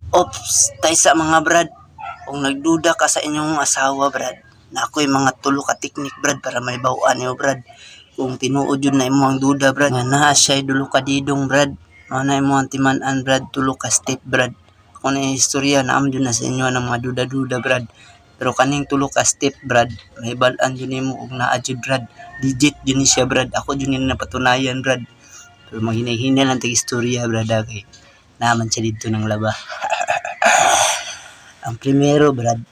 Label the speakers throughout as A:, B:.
A: Ops, tay sa mga brad. Kung nagduda ka sa inyong asawa, brad, na ako'y mga tulo ka teknik, brad, para may bawaan niyo, brad. Kung tinuod yun na imo ang duda, brad, nga naa siya'y dulo ka didong, brad. Mga na imo ang timan-an, brad, tulo ka step, brad. Kung na istorya, naam dyan na sa inyo ng mga duda-duda, brad. Pero kaning tulo ka step, brad, may balaan yun mo og naa dyan, brad. Digit yun siya, brad. Ako yun yung napatunayan, brad. Pero maghinay-hinay lang tag-istorya, brad, kay naman siya dito ng laba. Ang primero, brad,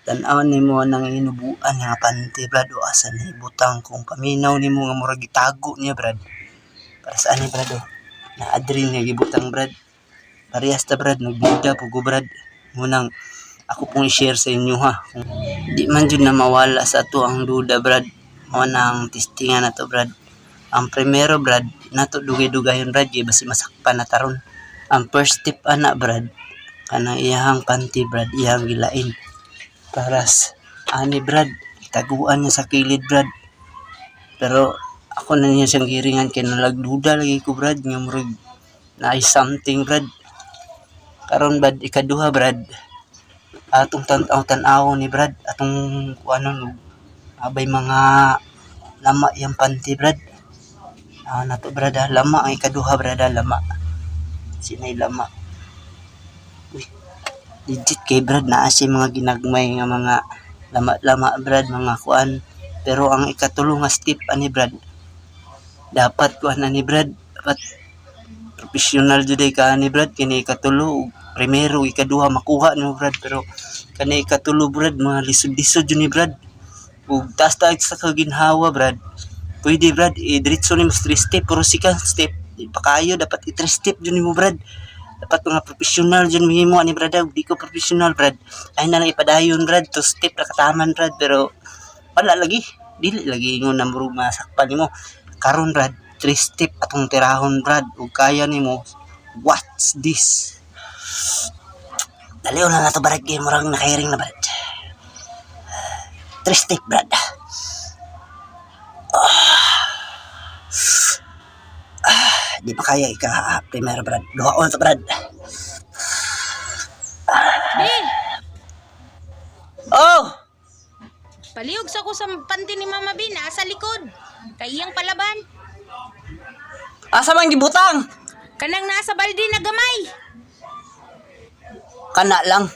A: tanaw nimo nang inubuan nga panty, brad, o asa ni butang kung paminaw nimo nga murag itago niya, brad. Para saan ni, brad, o? Na-adrin nga gibutang, brad. Parehas ta, brad, nagduda po ko, brad. Munang ako pong i-share sa inyo, ha. Kung di man dyan na mawala sa to ang duda, brad. Munang testingan na to, brad. Ang primero, brad, nato dugay-dugayon, brad, kaya basi masakpan na taron. Ang first tip, ana, brad, kanang iyahang panty, brad, iyahang gilain. Paras, ani, brad, taguan niya sa kilid, brad. Pero ako na niya siyang giringan kaya nalagduda lagi ko, brad, nga murag na something, brad. Karon, brad, ikaduha, brad, atong tan-aw ni, brad, atong ano, abay mga lama yung panty, brad. Nato, brad, lama ang ikaduha, brad, lama. Sinay lama. Uy, legit kay, brad, naa siya mga ginagmay nga mga lama-lama, brad, mga kuan. Pero ang ikatulo nga step ani, brad, dapat kuan ani, brad, dapat professional jud ka ani, brad, kini ikatulo primero ikaduha makuha nimo, brad, pero kani ikatulo, brad, mga lisod-lisod jud ni, brad. Ug taas sa kaginhawa, brad, pwede, brad, diretso nimo 3 step pero second step di pa kayo, dapat 3 step jud nimo, brad. Dapat mga professional dyan mo ani, brad. Di ko professional, brad. Ay na lang ipadayon, brad. 2 step na kataman, brad. Pero wala lagi. Dili lagi ingon na murug masakpan nimo. Karon, brad, 3 step atong tirahon, brad. Ug kaya nimo. What's this? Daliw na nato, brad. Kaya murag nakahiring na, brad. 3 step, brad. Di pa kaya primero, brad. Duhaon sa, brad.
B: Bin!
A: Oh!
B: Palihog sa ko sa panty ni Mama Bin, sa likod. Kay iyang palaban.
A: Asa man gibutang?
B: Kanang nasa balde na gamay.
A: Kana lang.